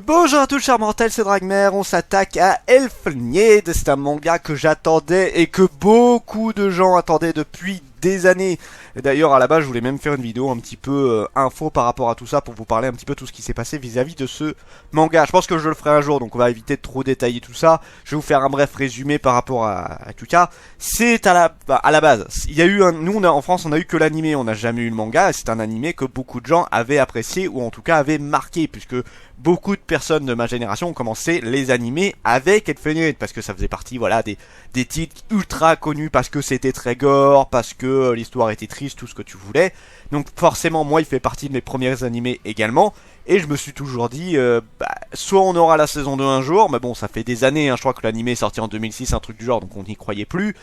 Bonjour à tous chers mortels, c'est Dragmer, on s'attaque à Elfenlied, c'est un manga que j'attendais et que beaucoup de gens attendaient depuis des années. D'ailleurs à la base je voulais même faire une vidéo un petit peu info par rapport à tout ça pour vous parler un petit peu de tout ce qui s'est passé vis-à-vis de ce manga. Je pense que je le ferai un jour donc on va éviter de trop détailler tout ça. Je vais vous faire un bref résumé par rapport à tout ça. C'est à la base, il y a eu en France on a eu que l'animé, on n'a jamais eu le manga et c'est un animé que beaucoup de gens avaient apprécié ou en tout cas avaient marqué puisque beaucoup de personnes de ma génération ont commencé les animés avec Elfenlied parce que ça faisait partie voilà des titres ultra connus parce que c'était très gore, parce que l'histoire était triste, tout ce que tu voulais. Donc forcément moi il fait partie de mes premiers animés également et je me suis toujours dit soit on aura la saison 2 un jour, mais bon ça fait des années, je crois que l'animé est sorti en 2006, un truc du genre, donc on n'y croyait plus.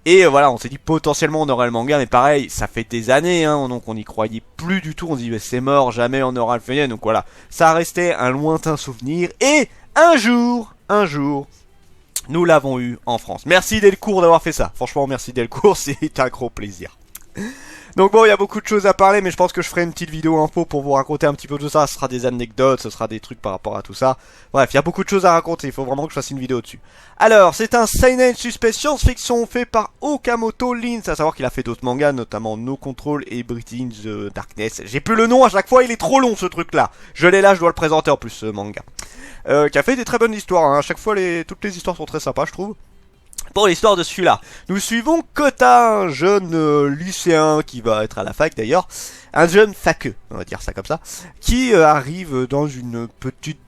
Et voilà, on s'est dit potentiellement on aura le manga, mais pareil, ça fait des années, donc on n'y croyait plus du tout. On se dit c'est mort, jamais on aura le Elfenlied. Donc voilà, ça restait un lointain souvenir. Et un jour, nous l'avons eu en France. Merci Delcourt d'avoir fait ça. Franchement, merci Delcourt, c'est un gros plaisir. Donc bon, il y a beaucoup de choses à parler, mais je pense que je ferai une petite vidéo info pour vous raconter un petit peu tout ça. Ce sera des anecdotes, ce sera des trucs par rapport à tout ça. Bref, il y a beaucoup de choses à raconter, il faut vraiment que je fasse une vidéo dessus. Alors, c'est un seinen suspense science-fiction fait par Okamoto Lins, à savoir qu'il a fait d'autres mangas, notamment No Control et Breathing the Darkness. J'ai plus le nom à chaque fois, il est trop long ce truc-là. Je l'ai là, je dois le présenter en plus, ce manga. Qui a fait des très bonnes histoires, à chaque fois toutes les histoires sont très sympas, je trouve. Pour l'histoire de celui-là, nous suivons Kota, un jeune lycéen qui va être à la fac d'ailleurs, un jeune faqueux, on va dire ça comme ça, qui arrive dans une petite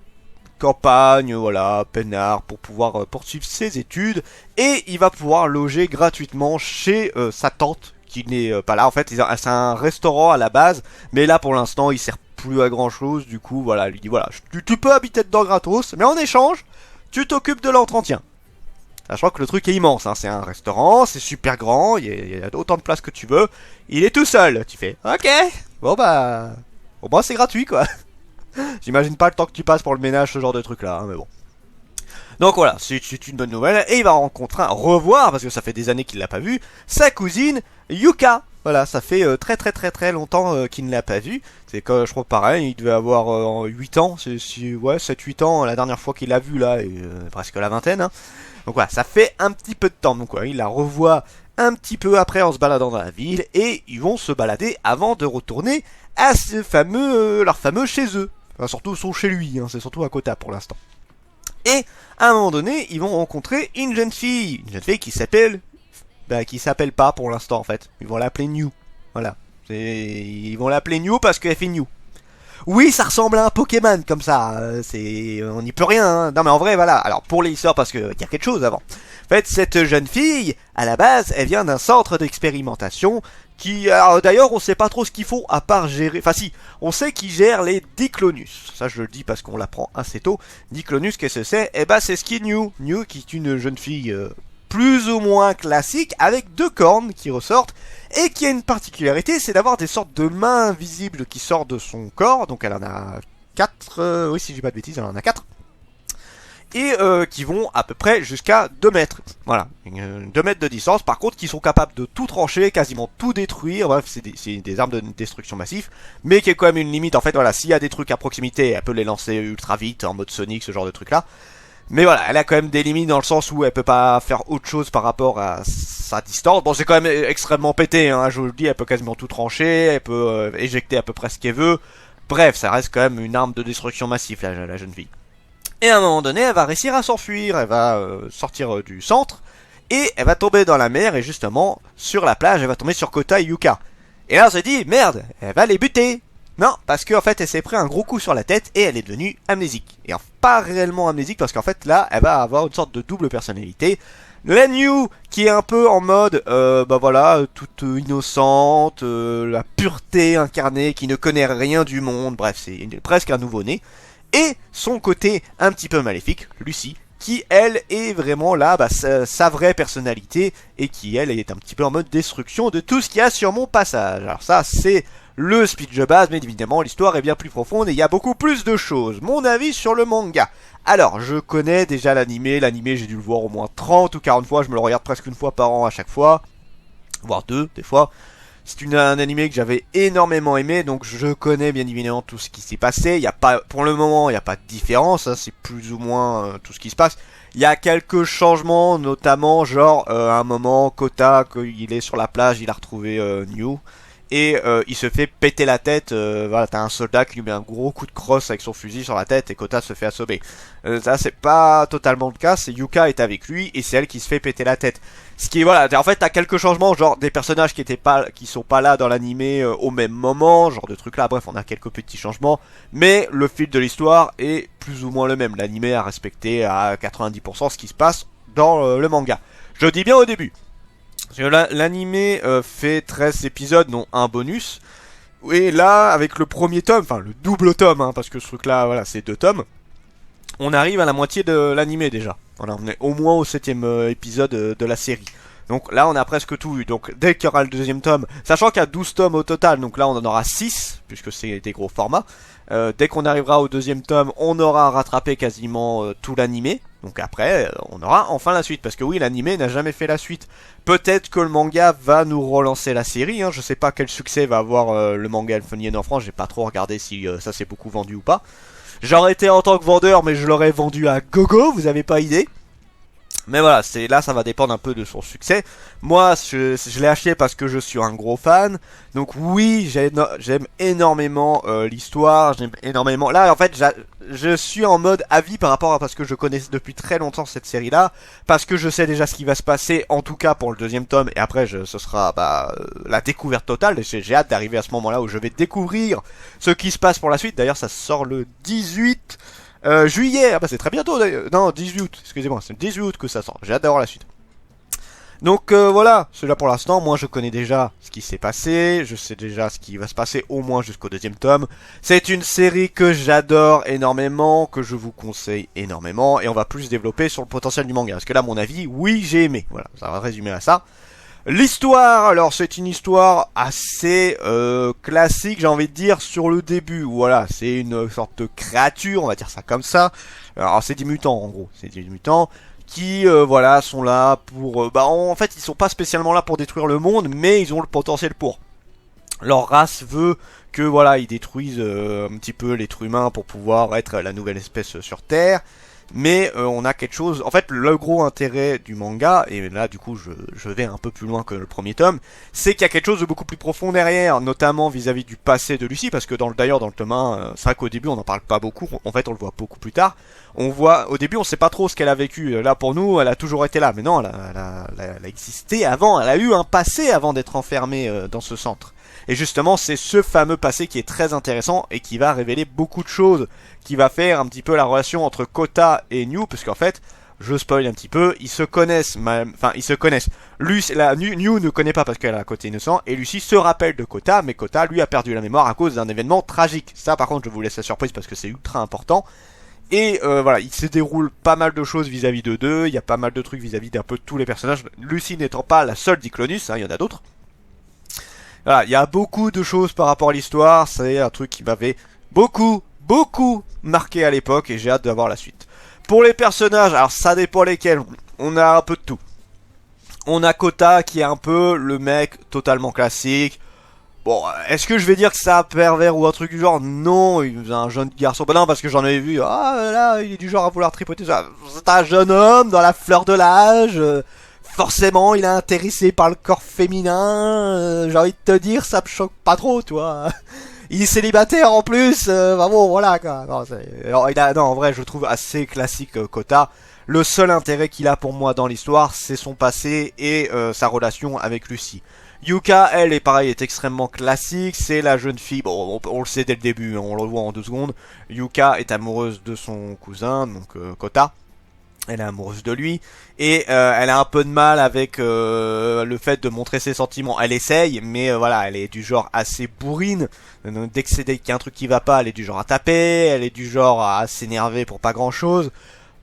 campagne, voilà, peinard, pour pouvoir poursuivre ses études, et il va pouvoir loger gratuitement chez sa tante, qui n'est pas là, en fait, c'est un restaurant à la base, mais là pour l'instant il sert plus à grand chose, du coup voilà, il lui dit voilà, tu peux habiter dedans gratos, mais en échange, tu t'occupes de l'entretien. Je crois que le truc est immense, c'est un restaurant, c'est super grand, il y a autant de place que tu veux. Il est tout seul, tu fais ok, bon bah, au moins c'est gratuit quoi. J'imagine pas le temps que tu passes pour le ménage, ce genre de truc là, mais bon. Donc voilà, c'est une bonne nouvelle, et il va revoir, parce que ça fait des années qu'il l'a pas vu, sa cousine Yuka. Voilà, ça fait très longtemps qu'il ne l'a pas vu. C'est que je crois pareil, il devait avoir 8 ans, ouais, 7-8 ans la dernière fois qu'il l'a vu là, et presque la vingtaine. Donc voilà, ça fait un petit peu de temps. Donc voilà, il la revoit un petit peu après en se baladant dans la ville. Et ils vont se balader avant de retourner à leur fameux chez eux. Enfin, surtout sont chez lui, c'est surtout à Kota pour l'instant. Et à un moment donné, ils vont rencontrer une jeune fille. Une jeune fille qui s'appelle... qui s'appelle pas pour l'instant en fait. Ils vont l'appeler New. Voilà. Ils vont l'appeler New parce qu'elle fait New. Oui, ça ressemble à un Pokémon comme ça, on n'y peut rien, Non mais en vrai, voilà, alors pour les histoires, parce qu'il y a quelque chose avant. En fait, cette jeune fille, à la base, elle vient d'un centre d'expérimentation qui, alors d'ailleurs, on sait pas trop ce qu'ils font à part gérer, enfin si, on sait qu'ils gèrent les Diclonus. Ça je le dis parce qu'on l'apprend assez tôt. Diclonus, qu'est-ce que c'est? Eh ben c'est ce qui est New. New qui est une jeune fille plus ou moins classique, avec 2 cornes qui ressortent, et qui a une particularité, c'est d'avoir des sortes de mains invisibles qui sortent de son corps, donc elle en a 4, oui si j'ai pas de bêtises, elle en a 4, et qui vont à peu près jusqu'à 2 mètres, voilà, 2 mètres de distance, par contre qui sont capables de tout trancher, quasiment tout détruire, bref c'est des armes de destruction massif, mais qui est quand même une limite, en fait voilà, s'il y a des trucs à proximité, elle peut les lancer ultra vite, en mode Sonic, ce genre de truc là. Mais voilà, elle a quand même des limites dans le sens où elle peut pas faire autre chose par rapport à sa distance. Bon, c'est quand même extrêmement pété, je vous le dis, elle peut quasiment tout trancher, elle peut éjecter à peu près ce qu'elle veut. Bref, ça reste quand même une arme de destruction massive, la jeune fille. Et à un moment donné, elle va réussir à s'enfuir, elle va sortir du centre, et elle va tomber dans la mer, et justement, sur la plage, elle va tomber sur Kota et Yuka. Et là, on se dit, merde, elle va les buter. Non, parce qu'en fait, elle s'est pris un gros coup sur la tête et elle est devenue amnésique. Et pas réellement amnésique, parce qu'en fait, là, elle va avoir une sorte de double personnalité. La New, qui est un peu en mode, voilà, toute innocente, la pureté incarnée, qui ne connaît rien du monde, bref, c'est presque un nouveau-né. Et son côté un petit peu maléfique, Lucie, qui, elle, est vraiment là, sa vraie personnalité, et qui, elle, est un petit peu en mode destruction de tout ce qu'il y a sur mon passage. Alors ça, c'est le speech de base, mais évidemment l'histoire est bien plus profonde et il y a beaucoup plus de choses. Mon avis sur le manga. Alors, je connais déjà l'animé j'ai dû le voir au moins 30 ou 40 fois, je me le regarde presque une fois par an à chaque fois, voire 2 des fois. C'est un animé que j'avais énormément aimé, donc je connais bien évidemment tout ce qui s'est passé. Il y a pas, pour le moment, il n'y a pas de différence, hein, c'est plus ou moins tout ce qui se passe. Il y a quelques changements, notamment genre à un moment, Kota, quand il est sur la plage, il a retrouvé New. Et il se fait péter la tête, voilà, t'as un soldat qui lui met un gros coup de crosse avec son fusil sur la tête et Kota se fait assommer. Ça c'est pas totalement le cas, c'est Yuka est avec lui et c'est elle qui se fait péter la tête. Ce qui est, voilà, en fait t'as quelques changements, genre des personnages qui sont pas là dans l'animé au même moment, genre de trucs là, bref on a quelques petits changements. Mais le fil de l'histoire est plus ou moins le même, l'animé a respecté à 90% ce qui se passe dans le manga. Je dis bien au début. L'animé fait 13 épisodes, dont un bonus. Et là, avec le premier tome, enfin le double tome, hein, parce que ce truc-là, voilà, c'est 2 tomes, on arrive à la moitié de l'animé déjà. Voilà, on est au moins au 7ème épisode de la série. Donc là, on a presque tout vu. Donc dès qu'il y aura le deuxième tome, sachant qu'il y a 12 tomes au total, donc là on en aura 6, puisque c'est des gros formats. Dès qu'on arrivera au deuxième tome, on aura rattrapé quasiment tout l'animé. Donc après, on aura enfin la suite. Parce que oui, l'animé n'a jamais fait la suite. Peut-être que le manga va nous relancer la série. Hein. Je sais pas quel succès va avoir le manga Elfen en France. J'ai pas trop regardé si ça s'est beaucoup vendu ou pas. J'aurais été en tant que vendeur, mais je l'aurais vendu à gogo. Vous avez pas idée. Mais voilà, c'est là, ça va dépendre un peu de son succès. Moi, je l'ai acheté parce que je suis un gros fan. Donc oui, j'aime énormément l'histoire, j'aime énormément. Là, en fait, je suis en mode avis par rapport à parce que je connais depuis très longtemps cette série-là, parce que je sais déjà ce qui va se passer, en tout cas pour le deuxième tome. Et après, ce sera la découverte totale. Et j'ai hâte d'arriver à ce moment-là où je vais découvrir ce qui se passe pour la suite. D'ailleurs, ça sort le 18. Juillet, ah bah c'est très bientôt d'ailleurs. Non, 18 août, excusez-moi, c'est le 18 août que ça sort. J'ai hâte d'avoir la suite. Donc voilà, c'est là pour l'instant. Moi je connais déjà ce qui s'est passé, je sais déjà ce qui va se passer au moins jusqu'au deuxième tome. C'est une série que j'adore énormément, que je vous conseille énormément, et on va plus développer sur le potentiel du manga. Parce que là, à mon avis, oui, j'ai aimé. Voilà, ça va résumer à ça. L'histoire, alors c'est une histoire assez classique, j'ai envie de dire, sur le début. Voilà, c'est une sorte de créature, on va dire ça comme ça. Alors c'est des mutants en gros, c'est des mutants qui voilà sont là pour... en fait ils sont pas spécialement là pour détruire le monde, mais ils ont le potentiel pour. Leur race veut que voilà ils détruisent un petit peu l'être humain pour pouvoir être la nouvelle espèce sur Terre. Mais on a quelque chose, en fait le gros intérêt du manga, et là du coup je vais un peu plus loin que le premier tome, c'est qu'il y a quelque chose de beaucoup plus profond derrière, notamment vis-à-vis du passé de Lucy, parce que d'ailleurs dans le tome 1, c'est vrai qu'au début on n'en parle pas beaucoup, en fait on le voit beaucoup plus tard, on voit, au début on sait pas trop ce qu'elle a vécu, là pour nous elle a toujours été là, mais non elle a existé avant, elle a eu un passé avant d'être enfermée dans ce centre. Et justement, c'est ce fameux passé qui est très intéressant et qui va révéler beaucoup de choses, qui va faire un petit peu la relation entre Kota et New, parce qu'en fait, je spoil un petit peu, ils se connaissent, enfin ils se connaissent. New ne connaît pas parce qu'elle a un côté innocent, et Lucy se rappelle de Kota, mais Kota lui a perdu la mémoire à cause d'un événement tragique. Ça par contre, je vous laisse la surprise parce que c'est ultra important. Et voilà, il se déroule pas mal de choses vis-à-vis de deux, il y a pas mal de trucs vis-à-vis d'un peu tous les personnages, Lucy n'étant pas la seule Diclonus, hein, il y en a d'autres. Voilà, il y a beaucoup de choses par rapport à l'histoire, c'est un truc qui m'avait beaucoup marqué à l'époque et j'ai hâte d'avoir la suite. Pour les personnages, alors ça dépend lesquels, on a un peu de tout. On a Kota qui est un peu le mec totalement classique. Bon, est-ce que je vais dire que c'est un pervers ou un truc du genre? Non, il est un jeune garçon. Bah non, parce que j'en avais vu, ah là, il est du genre à vouloir tripoter ça. C'est un jeune homme dans la fleur de l'âge. Forcément, il est intéressé par le corps féminin. J'ai envie de te dire, ça me choque pas trop, toi. Il est célibataire en plus. Bah bon, voilà quoi. Non, non, en vrai, je trouve assez classique Kota. Le seul intérêt qu'il a pour moi dans l'histoire, c'est son passé et sa relation avec Lucy. Yuka, elle, est pareil, est extrêmement classique. C'est la jeune fille. Bon, on le sait dès le début, hein, on le voit en 2 secondes. Yuka est amoureuse de son cousin, donc Kota. Elle est amoureuse de lui et elle a un peu de mal avec le fait de montrer ses sentiments. Elle essaye, mais voilà, elle est du genre assez bourrine. Dès qu'il y a un truc qui va pas, elle est du genre à taper, elle est du genre à s'énerver pour pas grand chose.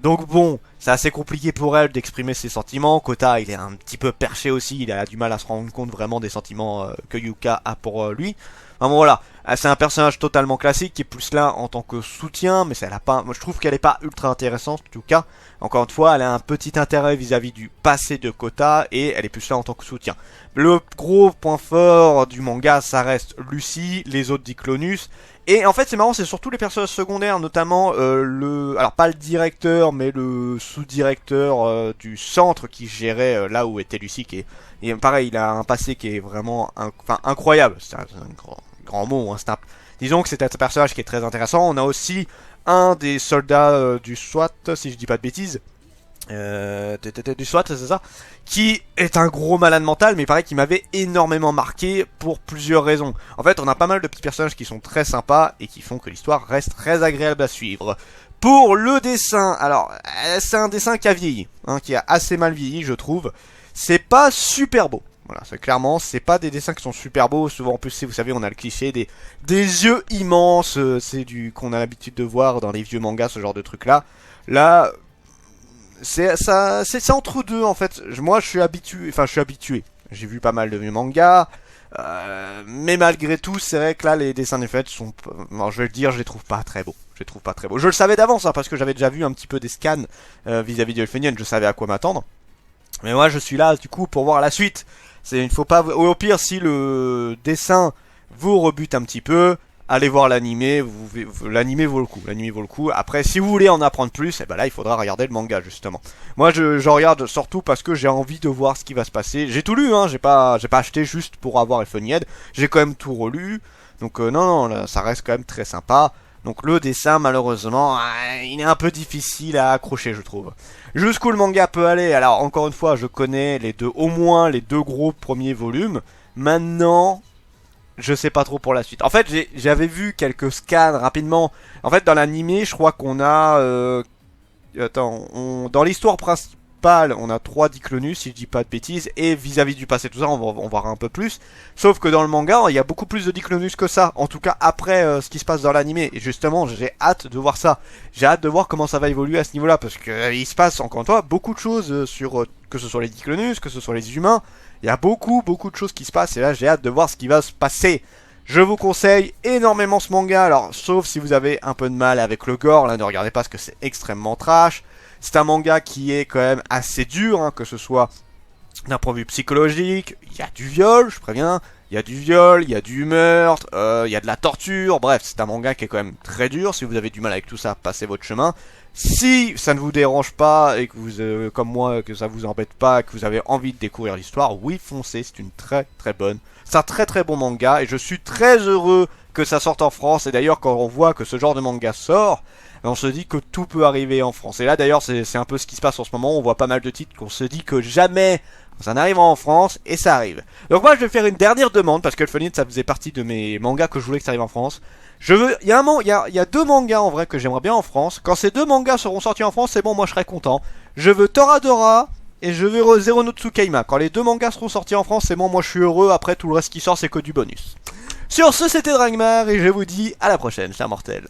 Donc bon, c'est assez compliqué pour elle d'exprimer ses sentiments. Kota, il est un petit peu perché aussi, il a du mal à se rendre compte vraiment des sentiments que Yuka a pour lui. Enfin bon voilà, c'est un personnage totalement classique qui est plus là en tant que soutien, mais elle a pas, moi je trouve qu'elle est pas ultra intéressante en tout cas. Encore une fois, elle a un petit intérêt vis-à-vis du passé de Kota et elle est plus là en tant que soutien. Le gros point fort du manga, ça reste Lucy, les autres Diclonus. Et en fait c'est marrant, c'est surtout les personnages secondaires, notamment alors pas le directeur, mais le sous-directeur du centre qui gérait là où était Lucy, et pareil, il a un passé qui est vraiment incroyable. C'est un grand mot, hein, disons que c'est un personnage qui est très intéressant. On a aussi un des soldats du SWAT, si je dis pas de bêtises. Du SWAT, c'est ça, qui est un gros malade mental, mais pareil qui m'avait énormément marqué pour plusieurs raisons. En fait, on a pas mal de petits personnages qui sont très sympas et qui font que l'histoire reste très agréable à suivre. Pour le dessin, alors c'est un dessin qui a vieilli, hein, qui a assez mal vieilli, je trouve. C'est pas super beau. Voilà, c'est clairement, c'est pas des dessins qui sont super beaux. Souvent, en plus, si vous savez, on a le cliché des yeux immenses. C'est du qu'on a l'habitude de voir dans les vieux mangas, ce genre de truc là. Là, c'est entre deux en fait. Moi, je suis habitué. J'ai vu pas mal de vieux mangas. Mais malgré tout, c'est vrai que là, les dessins des fêtes sont, bon, je vais le dire, je les trouve pas très beaux. Je les trouve pas très beaux. Je le savais d'avance, hein, parce que j'avais déjà vu un petit peu des scans vis-à-vis de Elfenlied. Je savais à quoi m'attendre. Mais moi je suis là du coup pour voir la suite. Il faut pas, au pire si le dessin vous rebute un petit peu, allez voir l'animé, l'animé vaut le coup, l'animé vaut le coup. Après si vous voulez en apprendre plus, et ben là il faudra regarder le manga justement. Moi je regarde surtout parce que j'ai envie de voir ce qui va se passer. J'ai tout lu, hein, j'ai pas acheté juste pour avoir Elfenlied, j'ai quand même tout relu. Donc non, là, ça reste quand même très sympa. Donc le dessin malheureusement, il est un peu difficile à accrocher je trouve. Jusqu'où le manga peut aller, alors encore une fois je connais au moins les deux gros premiers volumes. Maintenant, je sais pas trop pour la suite. En fait j'avais vu quelques scans rapidement. En fait dans l'animé je crois qu'on a... dans l'histoire principale on a 3 Diclonus si je dis pas de bêtises. Et vis-à-vis du passé tout ça on va voir un peu plus. Sauf que dans le manga il y a beaucoup plus de Diclonus que ça. En tout cas après ce qui se passe dans l'animé. Et justement j'ai hâte de voir ça. J'ai hâte de voir comment ça va évoluer à ce niveau là. Parce que il se passe encore une fois beaucoup de choses sur que ce soit les Diclonus, que ce soit les humains. Il y a beaucoup de choses qui se passent. Et là j'ai hâte de voir ce qui va se passer. Je vous conseille énormément ce manga. Alors sauf si vous avez un peu de mal avec le gore. Là ne regardez pas parce que c'est extrêmement trash. C'est un manga qui est quand même assez dur, hein, que ce soit d'un point de vue psychologique. Il y a du viol, je préviens. Il y a du viol, il y a du meurtre, il y a de la torture. Bref, c'est un manga qui est quand même très dur. Si vous avez du mal avec tout ça, passez votre chemin. Si ça ne vous dérange pas et que vous, comme moi, que ça vous embête pas, que vous avez envie de découvrir l'histoire, oui, foncez. C'est une très bonne. C'est un très bon manga et je suis très heureux que ça sorte en France. Et d'ailleurs, quand on voit que ce genre de manga sort, on se dit que tout peut arriver en France. Et là d'ailleurs c'est un peu ce qui se passe en ce moment. On voit pas mal de titres qu'on se dit que jamais ça n'arrive en France, et ça arrive. Donc moi je vais faire une dernière demande, parce que Elfenlied ça faisait partie de mes mangas que je voulais que ça arrive en France. Il y a 2 mangas en vrai que j'aimerais bien en France. Quand ces 2 mangas seront sortis en France, c'est bon, moi je serai content. Je veux Toradora et je veux Zero no Tsukaima. Quand les 2 mangas seront sortis en France, c'est bon, moi je suis heureux. Après tout le reste qui sort c'est que du bonus. Sur ce, c'était Dragmar et je vous dis à la prochaine, chers mortels.